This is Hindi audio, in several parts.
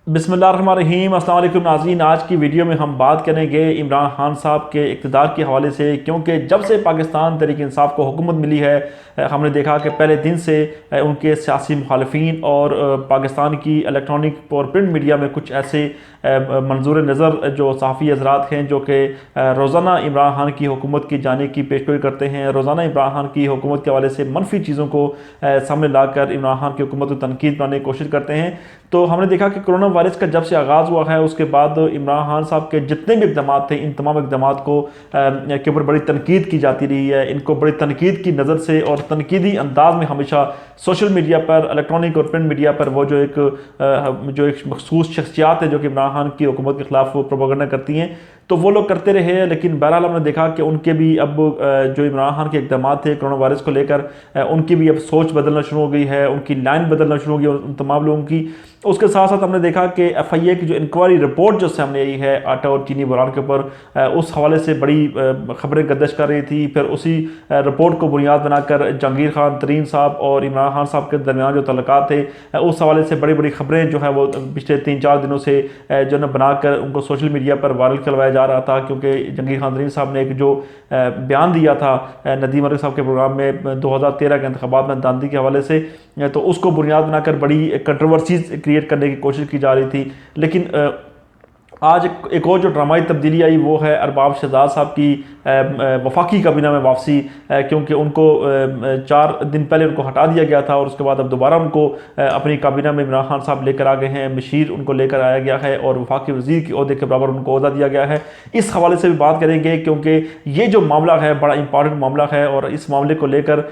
बिस्मिल्लाहिर्रहमानिर्रहीम, अस्सलाम वालेकुम नाज़रीन। आज की वीडियो में हम बात करेंगे इमरान खान साहब के इक़्तिदार के हवाले से, क्योंकि जब से पाकिस्तान तहरीक इंसाफ को हुकूमत मिली है हमने देखा कि पहले दिन से उनके सियासी मुखालिफिन और पाकिस्तान की इलेक्ट्रॉनिक और प्रिंट मीडिया में कुछ ऐसे मंजूर नज़र जो सहाफ़ी हज़रात हैं जो कि रोज़ाना इमरान खान की हुकूमत की जाने की पेशगोई करते हैं, रोज़ाना इमरान खान की हुकूमत के हवाले से मनफी चीज़ों को सामने लाकर इमरान खान की हुकूमत को तनकीद बनाने की कोशिश करते हैं। तो हमने देखा कि कोरोना वायरस का जब से आगाज़ हुआ है उसके बाद इमरान खान साहब के जितने भी इक़दाम थे, इन तमाम इक़दाम को के ऊपर बड़ी तनकीद की जाती रही है। इनको बड़ी तनकीद की नज़र से और तनकीदी अंदाज में हमेशा सोशल मीडिया पर, इलेक्ट्रॉनिक और प्रिंट मीडिया पर वो जो एक मखसूस शख्सियात है जो कि इमरान खान की हुकूमत के ख़िलाफ़ प्रोपेगेंडा करती हैं, तो वो लोग करते रहे। लेकिन बहरहाल हमने देखा कि उनके भी अब जो इमरान खान के इक़दाम थे कोरोना वायरस को लेकर, उनकी भी अब सोच बदलना शुरू हो गई है, उनकी लाइन बदलना शुरू हो गई उन तमाम लोगों की। उसके साथ साथ हमने देखा कि FIA की जो इंक्वायरी रिपोर्ट जो सामने आई है आटा और चीनी बुरान के ऊपर, उस हवाले से बड़ी खबरें गर्दिश कर रही थी। फिर उसी रिपोर्ट को बुनियाद बनाकर जहांगीर खान, तरीन साहब और इमरान खान साहब के दरमियान जो तल्लुकात थे, उस हवाले से बड़ी बड़ी खबरें जो है वो पिछले 3-4 दिनों से जो है बनाकर उनको सोशल मीडिया पर वायरल करवाया जा रहा था। क्योंकि जहांगीर खान तरीन साहब ने एक जो बयान दिया था नदीम मलिक साहब के प्रोग्राम में 2013 के इंतखाबात में दांदी के हवाले से, तो उसको बुनियाद बनाकर बड़ी कंट्रोवर्सीज क्रिएट करने की कोशिश की जा रही थी। लेकिन आज एक और जो ड्रामाई तब्दीली आई वो है अरबाब शहजाद साहब की वफाकी काबीना में वापसी, क्योंकि उनको 4 दिन पहले उनको हटा दिया गया था और उसके बाद अब दोबारा उनको अपनी काबीना में इमरान खान साहब लेकर आ गए हैं। मशीर उनको लेकर आया गया है और वफाकी वज़ीर की ओहदे के बराबर उनको ओहदा दिया गया है। इस हवाले से भी बात करेंगे, क्योंकि ये जो मामला है बड़ा इंपॉर्टेंट मामला है और इस मामले को लेकर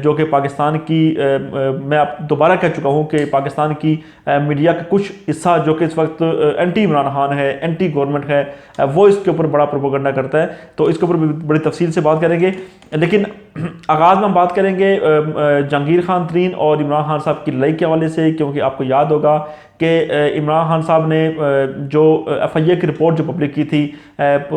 जो कि पाकिस्तान की मैं आप दोबारा कह चुका हूँ कि पाकिस्तान की मीडिया का कुछ हिस्सा जो कि इस वक्त एंटी इमरान खान है, एंटी गवर्नमेंट है, वो इसके ऊपर बड़ा प्रोपेगेंडा करता है। तो इसके ऊपर भी बड़ी तफसील से बात करेंगे। लेकिन आगाज़ में हम बात करेंगे जहांगीर खान तरीन और इमरान खान साहब की लड़ाई के हवाले से, क्योंकि आपको याद होगा कि इमरान खान साहब ने जो FIA की रिपोर्ट जो पब्लिक की थी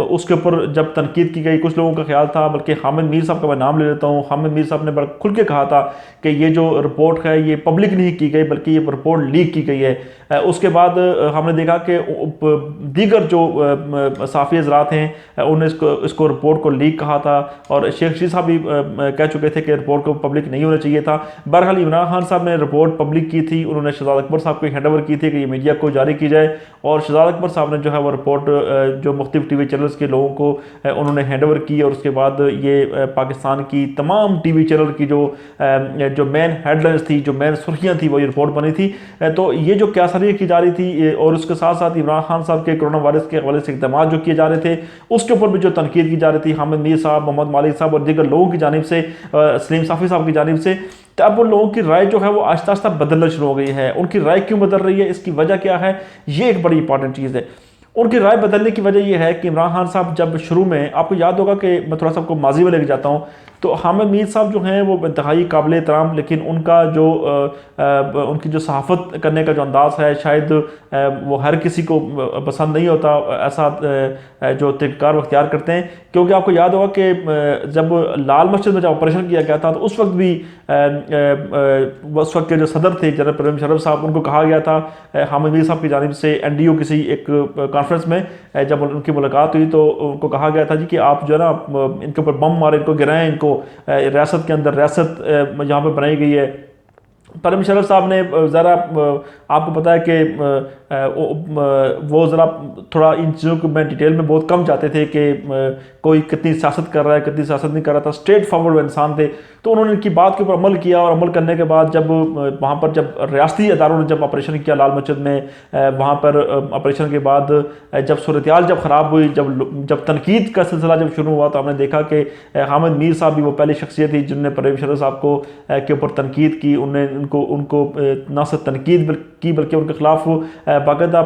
उसके ऊपर जब तनकीद की गई, कुछ लोगों का ख्याल था, बल्कि हामिद मीर साहब का मैं नाम ले लेता हूँ, हामिद मीर साहब ने बड़ा खुल के कहा था कि ये जो रिपोर्ट है ये पब्लिक नहीं की गई बल्कि ये रिपोर्ट लीक की गई है। उसके बाद हमने देखा कि दीगर जो सहाफ़ी हज़रात हैं उन्होंने इसको रिपोर्ट को लीक कहा था और शेख रशीद साहब भी कह चुके थे कि रिपोर्ट को पब्लिक नहीं होना चाहिए था। बहरहाल इमरान खान साहब ने रिपोर्ट पब्लिक की थी, उन्होंने शहजाद अकबर साहब को हैंड ओवर की थी कि ये मीडिया को जारी की जाए, और शहजाद अकबर साहब ने जो है वो रिपोर्ट जो मुख्तलिफ TV चैनल्स के लोगों को उन्होंने हैंड ओवर की। और उसके बाद ये पाकिस्तान की तमाम TV चैनल की जो मेन हेडलाइंस थी, जो मेन सुर्खियाँ थी, वो ये रिपोर्ट बनी थी। तो ये जो क्यासरी की जा रही थी और उसके साथ साथ इमरान खान साहब के कोरोना वायरस के हवाले से इक़दाम जो किए जा रहे थे उसके ऊपर भी जो तनकीद की जा रही थी हामिद मीर साहब, मोहम्मद मालिक साहब और दीगर लोगों की जानिब से, सलीम साफ़ी साहब की जानिब से, तो अब उन लोगों की राय जो है वो आहिस्ता आहिस्ता बदलना शुरू हो गई है। उनकी राय क्यों बदल रही है, इसकी वजह क्या है, ये एक बड़ी इंपॉर्टेंट चीज़ है। उनकी राय बदलने की वजह यह है कि इमरान खान साहब जब शुरू में, आपको याद होगा कि मैं थोड़ा सा आपको माजी में लेके जाता हूँ, तो हामिद मीर साहब जो हैं वो इंतहाई काबिल एहतराम, लेकिन उनका जो उनकी जो सहाफ़त करने का जो अंदाज़ है शायद वो हर किसी को पसंद नहीं होता, ऐसा जो तरीक़ाकार वो अख्तियार करते हैं। क्योंकि आपको याद होगा कि जब लाल मस्जिद में जब ऑपरेशन किया गया था तो उस वक्त भी उस वक्त के जो सदर थे जनरल परवेज़ मुशर्रफ साहब, उनको कहा गया था हामिद मीर साहब की जानिब से NDO किसी एक कॉन्फ्रेंस में जब उनकी मुलाकात हुई तो उनको कहा गया था जी कि आप जो है ना इनके ऊपर बम मारें, इनको गिराएं, इनको रियासत के अंदर रियासत यहाँ पर बनाई गई है। परवेज़ मुशर्रफ साहब ने ज़रा आपको पता है कि वो ज़रा थोड़ा इन चीज़ों को मैं डिटेल में बहुत कम जाते थे कि कोई कितनी सियासत कर रहा है, कितनी सियासत नहीं कर रहा था, स्ट्रेट फॉरवर्ड इंसान थे। तो उन्होंने इनकी बात के ऊपर अमल किया और अमल करने के बाद जब वहाँ पर जब रियासती अदारों ने जब ऑपरेशन किया लाल मस्जिद में, वहाँ पर ऑपरेशन के बाद जब सूरत-ए-हाल जब ख़राब हुई, जब तनकीद का सिलसिला जब शुरू हुआ, तो हमने देखा कि हामिद मीर साहब भी वो पहली शख्सियत थी जिन्होंने परवेज़ मुशर्रफ साहब को के ऊपर तनकीद की। उनको न सिर्फ तनकीद की बल्कि उनके ख़िलाफ़ बाकायदा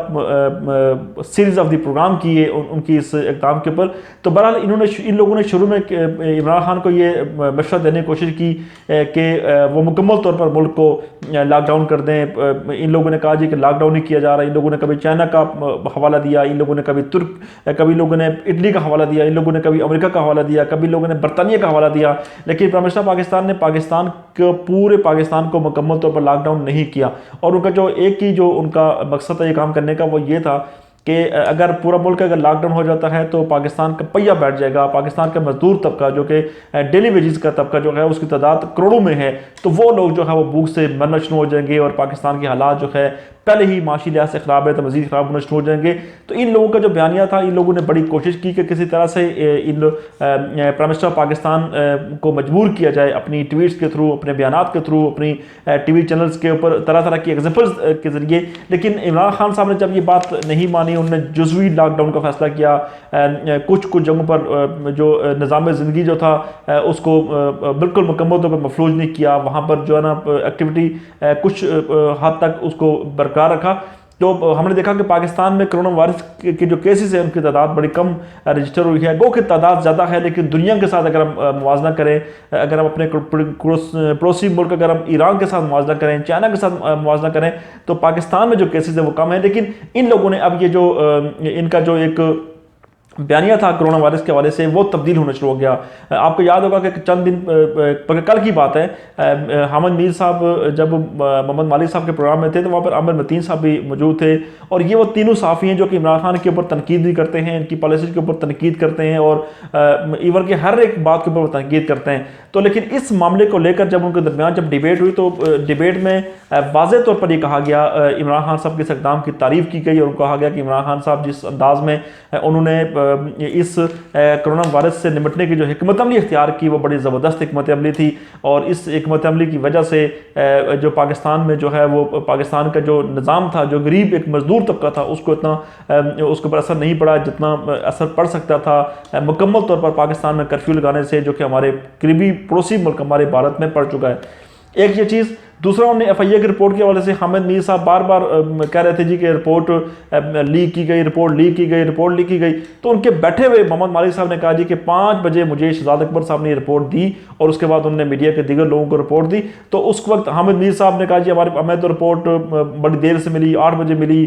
सीरीज़ ऑफ द प्रोग्राम किए उनकी इस इक़दाम के ऊपर। तो बहरहाल इन लोगों ने शुरू में इमरान खान को ये मशवरा देने की कोशिश की कि वो मुकम्मल तौर पर मुल्क को लॉकडाउन कर दें। इन लोगों ने कहा जी कि लॉकडाउन नहीं किया जा रहा। इन लोगों ने कभी चाइना का हवाला दिया, इन लोगों ने कभी लोगों ने इटली का हवाला दिया, इन लोगों ने कभी अमेरिका का हवाला दिया, कभी लोगों ने बरतानिया का हवाला दिया। लेकिन प्राइम मिनिस्टर पाकिस्तान ने पूरे पाकिस्तान को मुकम्मल तौर पर लॉकडाउन नहीं किया। और उनका जो एक ही जो उनका मकसद था ये काम करने का, वो ये था कि अगर पूरा मुल्क अगर लॉकडाउन हो जाता है तो पाकिस्तान का पहिया बैठ जाएगा, पाकिस्तान का मजदूर तबका जो कि डेली वेजेस का तबका जो है उसकी तादाद करोड़ों में है, तो वो लोग जो है वो भूख से मरना शुरू हो जाएंगे और पाकिस्तान के हालात जो है पहले ही माशी लिहाज से ख़राब है तो मज़ीद ख़राब होना शुरू हो जाएंगे। तो इन लोगों का जो बयानिया था, इन लोगों ने बड़ी कोशिश की कि किसी तरह से इन प्राइम मिनिस्टर पाकिस्तान को मजबूर किया जाए अपनी ट्वीट्स के थ्रू, अपने बयानात के थ्रू, अपनी टीवी चैनल्स के ऊपर तरह तरह की एग्जाम्पल्स के ज़रिए। लेकिन इमरान खान साहब ने जब ये बात नहीं मानी, उन्होंने जुज़वी लॉकडाउन का फैसला किया। कुछ जगहों पर जो निज़ाम ज़िंदगी जो था उसको बिल्कुल मुकम्मल तौर पर मफलूज नहीं किया, वहाँ पर जो है ना एक्टिविटी कुछ हद तक उसको बरकरार रखा। तो हमने देखा कि पाकिस्तान में कोरोना वायरस के जो केसेस हैं उनकी तादाद बड़ी कम रजिस्टर हुई है। गो की तादाद ज़्यादा है, लेकिन दुनिया के साथ अगर हम मुवाजना करें, अगर हम अपने पड़ोसी मुल्क अगर हम ईरान के साथ मुवाजना करें, चाइना के साथ मुवाजना करें, तो पाकिस्तान में जो केसेस हैं वो कम है। लेकिन इन लोगों ने अब ये जो इनका जो एक बयानिया था कोरोना वायरस के हवाले से वो तब्दील होना शुरू हो गया। आपको याद होगा कि चंद दिन कल की बात है, हामिद मीर साहब जब मोहम्मद मालिक साहब के प्रोग्राम में थे तो वहाँ पर आमिर मतीन साहब भी मौजूद थे, और ये वो तीनों साफ़ी हैं जो कि इमरान खान के ऊपर तनकीद भी करते हैं, इनकी पॉलिसी के ऊपर तनकीद करते हैं और इवन के हर एक बात के ऊपर तनकीद करते हैं। तो लेकिन इस मामले को लेकर जब उनके दरमियान जब डिबेट हुई तो डिबेट में वाज़ेह तौर पर यह कहा गया, इमरान खान साहब के इस इक़दाम की तारीफ़ की गई और कहा गया कि इमरान खान साहब जिस अंदाज़ में उन्होंने इस कोरोना वायरस से निपटने की जो हिकमत अमली इख्तियार की वो बड़ी ज़बरदस्त हिकमत अमली थी, और इस हिकमत अमली की वजह से जो पाकिस्तान में जो है वो पाकिस्तान का जो निज़ाम था, जो गरीब एक मजदूर तबका था, उसको इतना उसके ऊपर असर नहीं पड़ा जितना असर पड़ सकता था मुकम्मल तौर पर पाकिस्तान में कर्फ्यू लगाने से, जो कि हमारे करीबी पड़ोसी मुल्क हमारे भारत में पड़ चुका है। एक ये चीज़। दूसरा, उन्होंने FIA की रिपोर्ट के हवाले से हामिद मीर साहब बार बार कह रहे थे जी कि रिपोर्ट लीक की गई, रिपोर्ट लीक की गई, रिपोर्ट लीक की गई। तो उनके बैठे हुए मोहम्मद मालिक साहब ने कहा जी कि 5 बजे मुझे शहजाद अकबर साहब ने रिपोर्ट दी और उसके बाद उन्होंने मीडिया के दीगर लोगों को रिपोर्ट दी। तो उस वक्त हामिद मीर साहब ने कहा जी हमें तो रिपोर्ट बड़ी देर से मिली, 8 बजे मिली,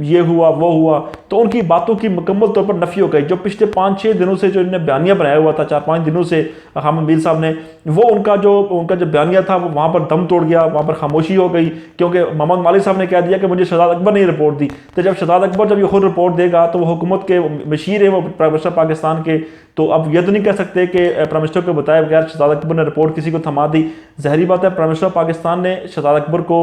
ये हुआ वो हुआ। तो उनकी बातों की मुकम्मल तौर पर नफ़ी हो गई। जो पिछले 5-6 दिनों से जो इन्होंने बयानिया बनाया हुआ था, 4-5 दिनों से हामिद मीर साहब ने, वो उनका जो बयानिया था वो वहाँ पर दम तोड़ गया, वहाँ पर खामोशी हो गई, क्योंकि मोहम्मद मालिक साहब ने कह दिया कि मुझे शहजाद अकबर ने रिपोर्ट दी। तो जब शहजाद अकबर जब ये खुद रिपोर्ट देगा तो वो हुकूमत के मशीर है, वो प्राइम मिनिस्टर पाकिस्तान के, तो अब ये तो नहीं कह सकते कि प्राइम मिनिस्टर को बताए बगैर शहजाद अकबर ने रिपोर्ट किसी को थमा दी। ज़ाहिरी बात है, प्राइम मिनिस्टर पाकिस्तान ने शहजाद अकबर को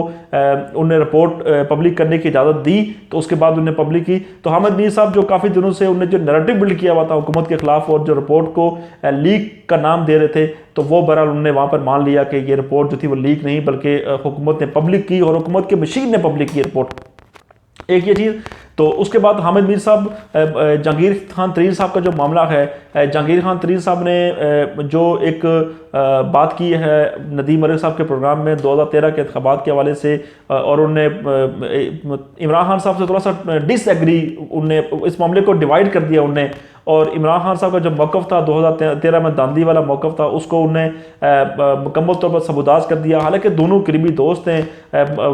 उन्हें रिपोर्ट पब्लिक करने की इजाज़त दी, तो उसके बाद उन्हें पब्लिक की। तो हामिद मीर साहब जो काफ़ी दिनों से उन्हें जो नैरेटिव बिल्ड किया हुआ था हुकूमत के खिलाफ और जो रिपोर्ट को लीक का नाम दे रहे थे, तो वो बहरहाल उन्होंने वहाँ पर मान लिया कि ये रिपोर्ट जो थी वो लीक नहीं बल्कि हुकूमत ने पब्लिक की और हुकूमत के मशीर ने पब्लिक की रिपोर्ट। एक ये चीज़। तो उसके बाद हामिद मीर साहब, जहांगीर खान तरीन साहब का जो मामला है, जहांगीर खान तरीन साहब ने जो एक बात की है नदीम मलिक साहब के प्रोग्राम में 2013 के इंतखाबात के हवाले से, और उन्होंने इमरान खान साहब से थोड़ा सा डिसएग्री, उनने इस मामले को डिवाइड कर दिया उनने, और इमरान खान साहब का जो मौक़िफ़ था 2013 में दांदी वाला मौक़िफ़ था उसको उन्हें मुकम्मल तौर पर सबूदाज कर दिया। हालांकि दोनों करीबी दोस्त हैं,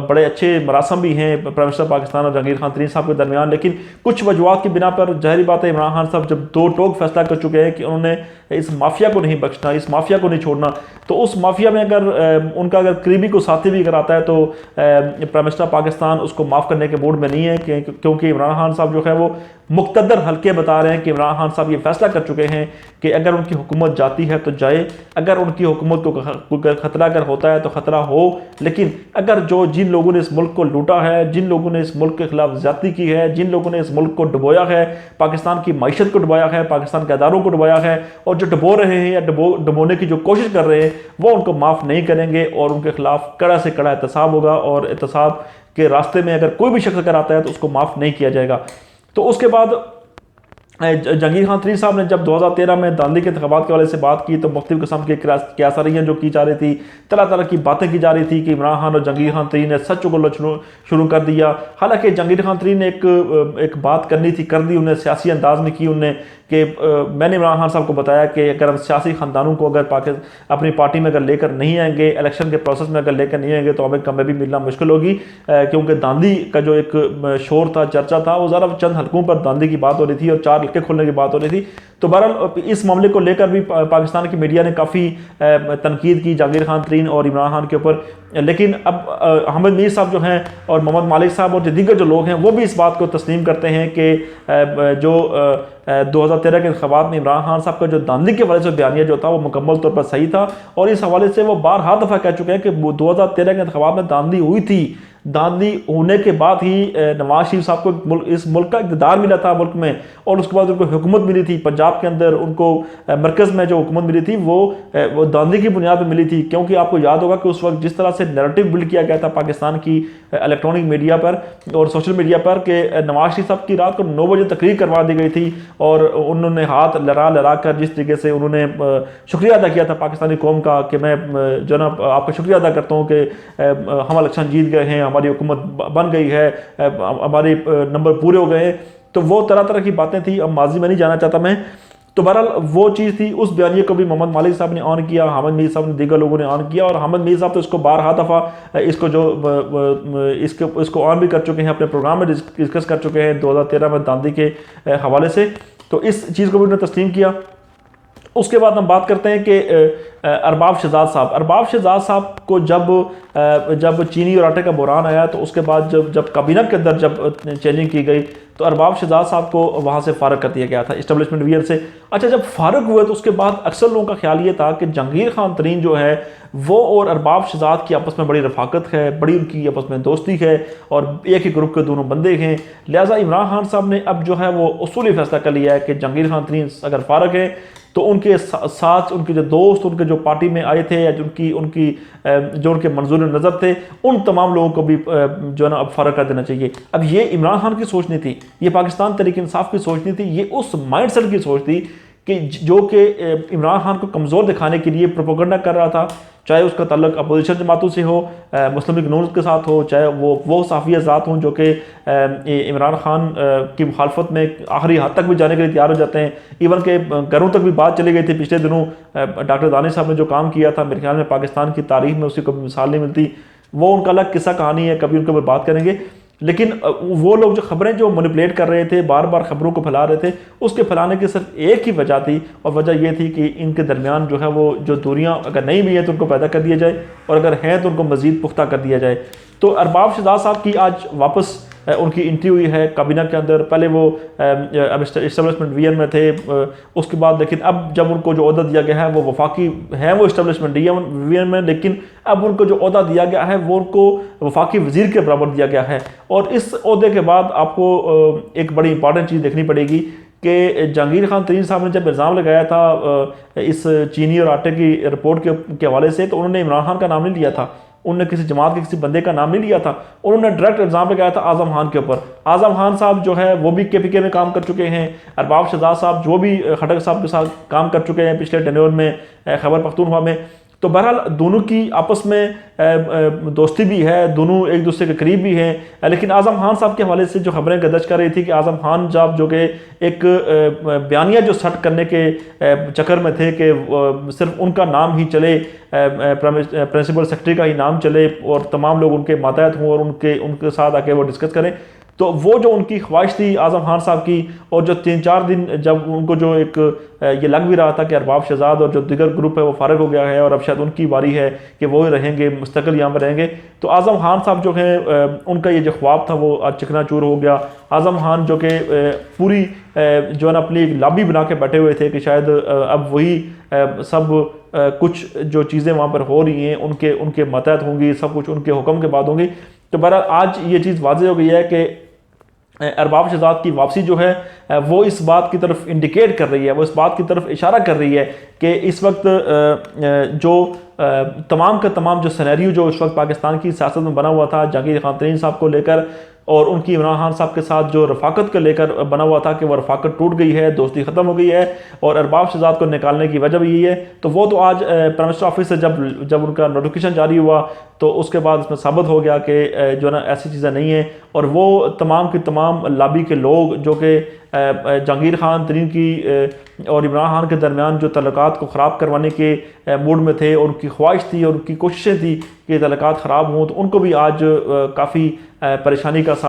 बड़े अच्छे मरासम भी हैं प्राइम मिनिस्टर पाकिस्तान और जहांगीर खान तरीन साहब के दरमियान, लेकिन कुछ वजूहात की बिना पर ज़ाहिर बात है इमरान खान साहब जब दो टोक फैसला कर चुके हैं कि उन्होंने इस माफिया को नहीं बख्शना, इस माफिया को नहीं छोड़ना, तो उस माफिया में अगर उनका अगर करीबी को साथी भी अगर आता है तो प्राइम मिनिस्टर पाकिस्तान उसको माफ़ करने के मूड में नहीं है, क्योंकि इमरान खान साहब जो है वो मुक़्तदर हल्के बता रहे हैं कि इमरान खान साहब ये फैसला कर चुके हैं कि अगर उनकी हुकूमत जाती है तो जाए, अगर उनकी हुकूमत को खतरा अगर होता है तो खतरा हो, लेकिन अगर जिन लोगों ने इस मुल्क को लूटा है, जिन लोगों ने इस मुल्क के खिलाफ ज्यादती की है, जिन लोगों ने इस मुल्क को डुबोया है, पाकिस्तान की मईशत को डुबाया है, पाकिस्तान के अदारों को डुबाया है, और जो डुबो रहे हैं या डुबोने की जो कोशिश कर रहे हैं वो उनको माफ़ नहीं करेंगे और उनके खिलाफ कड़ा से कड़ा एहतसाब होगा, और एहतसाब के रास्ते में अगर कोई भी शख्स अगर आता है तो उसको माफ़ नहीं किया जाएगा। तो उसके बाद जहांगीर खान तरीन साहब ने जब 2013 में दांदी के इंतखाबात के वाले से बात की तो मुख्तलिफ किस्म की क्यासरियाँ जो की जा रही थी, तरह तरह की बातें की जा रही थी कि इमरान खान और जहांगीर खान तरीन ने सच उगलना शुरू कर दिया। हालांकि जहांगीर खान तरीन ने एक बात करनी थी कर दी, उन्हें सियासी अंदाज में की उन्हें कि मैंने इमरान खान साहब को बताया कि अगर हम सियासी ख़ानदानों को अगर अपनी पार्टी में अगर लेकर नहीं आएंगे, इलेक्शन के प्रोसेस में अगर लेकर नहीं आएंगे तो हमें कामयाबी मिलना मुश्किल होगी, क्योंकि दांदी का जो एक शोर था, चर्चा था, वो ज़रा चंद हल्कों पर दांदी की बात हो रही थी और 4 हल्के खोलने की बात हो रही थी। तो बहरहाल इस मामले को लेकर भी पाकिस्तान की मीडिया ने काफ़ी तनकीद की जहांगीर खान तरीन और इमरान खान के ऊपर। लेकिन अब हामिद मीर साहब जो हैं और मोहम्मद मालिक साहब और दीगर जो लोग हैं वो भी इस बात को तस्लीम करते हैं कि जो 2013 के इंतखाबात में इमरान खान साहब का जो धांधली के हवाले से बयानिया जो था वो मुकम्मल तौर पर सही था। और इस हवाले से वो बारहा दफ़ा कह चुके हैं कि 2013 के इंतखाबात में धांधली हुई थी। धांधली होने के बाद ही नवाज शरीफ साहब को इस मुल्क का इक़्तिदार मिला था मुल्क में, और उसके बाद उनको हुकूमत मिली थी पंजाब के अंदर, उनको मरकज़ में जो हुकूमत मिली थी वो धांधली की बुनियाद पर मिली थी। क्योंकि आपको याद होगा कि उस वक्त जिस तरह से नैरेटिव बिल्ड किया गया था पाकिस्तान की इलेक्ट्रॉनिक मीडिया पर और सोशल मीडिया पर कि नवाज शरीफ साहब की रात को 9 बजे तकरीर करवा दी गई थी और उन्होंने हाथ लड़ा कर जिस तरीके से उन्होंने शुक्रिया अदा किया था पाकिस्तानी कौम का कि मैं जो ना आपका शुक्रिया अदा करता हूँ कि हम इलेक्शन जीत गए हैं, हमारी हुकूमत बन गई है, हमारे नंबर पूरे हो गए हैं। तो वो तरह तरह की बातें थी। अब माजी में नहीं जाना चाहता मैं। तो बहरहाल वो चीज़ थी। उस बयानिए को भी मोहम्मद मालिक साहब ने ऑन किया, हामिद मीर साहब ने, दीगर लोगों ने ऑन किया। और हामिद मीर साहब तो इसको बारहा दफ़ा इसको ऑन भी कर चुके हैं, अपने प्रोग्राम में डिस्कस कर चुके हैं 2013 में धांधली के हवाले से। तो इस चीज़ को भी उन्होंने तस्लीम किया। उसके बाद हम बात करते हैं कि अरबाब शहजाद साहब को जब चीनी और आटे का बहरान आया तो उसके बाद जब काबीना के अंदर जब चेंजिंग की गई तो अरबाब शहजाद साहब को वहाँ से फ़ारग कर दिया गया था इस्टेब्लिशमेंट वियर से। अच्छा, जब फ़ारग हुए तो उसके बाद अक्सर लोगों का ख्याल ये था कि जहांगीर खान तरीन जो है वो और अरबाब शहजाद की आपस में बड़ी रफाकत है, बड़ी उनकी आपस में दोस्ती है और एक ही ग्रुप के दोनों बंदे हैं। लिहाजा इमरान खान साहब ने अब जो है वो उसूली फैसला कर लिया है कि जहांगीर खान तरीन अगर फ़ारग है तो उनके साथ उनके जो दोस्त, उनके जो पार्टी में आए थे या जो उनके मंजूर नज़र थे, उन तमाम लोगों को भी जो है ना अब फ़र्क कर देना चाहिए। अब ये इमरान खान की सोच नहीं थी, ये पाकिस्तान तहरीक इंसाफ की सोच नहीं थी, ये उस माइंडसेट की सोच थी कि जो कि इमरान खान को कमज़ोर दिखाने के लिए प्रोपेगेंडा कर रहा था, चाहे उसका ताल्लुक अपोजिशन जमातों से हो, मुस्लिम लीग नून के साथ हो, चाहे वो साफ़ी ज़ात हों जो कि इमरान खान की मुखालफत में आखिरी हद तक भी जाने के लिए तैयार हो जाते हैं। इवन के घरों तक भी बात चली गई थी पिछले दिनों। डॉक्टर दानिश साहब ने जो काम किया था मेरे ख्याल में पाकिस्तान की तारीख में उसकी कोई मिसाल नहीं मिलती। वो उनका अलग किस्सा कहानी है, कभी उनके ऊपर बात करेंगे। लेकिन वो लोग जो खबरें जो मैनिपुलेट कर रहे थे, बार बार खबरों को फैला रहे थे, उसके फैलाने की सिर्फ एक ही वजह थी और वजह ये थी कि इनके दरमियान जो है वो जो दूरियां अगर नहीं भी हैं तो उनको पैदा कर दिया जाए और अगर हैं तो उनको मज़ीद पुख्ता कर दिया जाए। तो अरबाब शहजाद साहब की आज वापस उनकी एंट्री हुई है काबीना के अंदर। पहले वो अब इस्टेब्लिशमेंट वियर में थे, उसके बाद लेकिन अब जब उनको जो ओहदा दिया गया है वो वफाकी है, वो इस्टेब्लिशमेंट वियर में, लेकिन अब उनको जो ओहदा दिया गया है वो उनको वफाकी वजीर के बराबर दिया गया है। और इस ओहदे के बाद आपको एक बड़ी इंपॉर्टेंट चीज़ देखनी पड़ेगी कि जहांगीर खान तरीन साहब ने जब इल्ज़ाम लगाया था इस चीनी और आटे की रिपोर्ट के हवाले से, तो उन्होंने इमरान खान का नाम नहीं लिया था, उन्होंने किसी जमात के किसी बंदे का नाम नहीं लिया था, उन्होंने डायरेक्ट इल्ज़ाम लगाया था आज़म खान के ऊपर। आज़म खान साहब जो है वो भी KPK में काम कर चुके हैं, अरबाब शहजाद साहब जो भी खटक साहब के साथ काम कर चुके हैं पिछले टेन्योर में खैबर पख्तूनख्वा में। तो बहरहाल दोनों की आपस में दोस्ती भी है, दोनों एक दूसरे के करीब भी हैं। लेकिन आज़म खान साहब के हवाले से जो खबरें गर्दिश कर रही थी कि आज़म खान साहब जो कि एक बयानिया जो सेट करने के चक्कर में थे कि सिर्फ उनका नाम ही चले, प्रिंसिपल सेक्रेटरी का ही नाम चले और तमाम लोग उनके मातहत हों और उनके साथ आके वो डिस्कस करें। तो वो जो उनकी ख्वाहिश थी आज़म खान साहब की, और जो 3-4 दिन जब उनको जो एक ये लग भी रहा था कि अरबाब शहजाद और जो दीगर ग्रुप है वो फारग हो गया है और अब शायद उनकी बारी है कि वो ही रहेंगे, मुस्तकिल यहाँ पर रहेंगे, तो आज़म खान साहब जो है उनका ये जो ख्वाब था वो आज चिकनाचूर हो गया। आज़म खान जो कि पूरी जो है ना अपनी एक लॉबी बना के बैठे हुए थे कि शायद अब वही सब कुछ जो चीज़ें वहाँ पर हो रही हैं उनके मतहत होंगी, सब कुछ उनके हुक्म के बाद होंगी। तो बहरहाल आज ये चीज़ वाज़ेह हो गई है कि अरबाब शहजाद की वापसी जो है वो इस बात की तरफ इंडिकेट कर रही है, वो इस बात की तरफ इशारा कर रही है कि इस वक्त जो तमाम का तमाम जो सिनेरियो जो इस वक्त पाकिस्तान की सियासत में बना हुआ था जहांगीर खान तरीन साहब को लेकर और उनकी इमरान खान साहब के साथ जो रफाकत को लेकर बना हुआ था कि वो रफाकत टूट गई है, दोस्ती ख़त्म हो गई है और अरबाब शहजाद को निकालने की वजह भी यही है। तो वो तो आज प्राइम मिनिस्टर ऑफिस से जब उनका नोटिफिकेशन जारी हुआ तो उसके बाद इसमें साबित हो गया कि जो ना ऐसी चीज़ें नहीं हैं और वो तमाम की तमाम लॉबी के लोग जो कि जहांगीर खान तरीन की और इमरान खान के दरमियान जो तल्लुकात को ख़राब करवाने के मूड में थे और उनकी ख्वाहिश थी और उनकी कोशिशें थी कि तल्लुकात ख़राब हों, तो उनको भी आज काफ़ी परेशानी का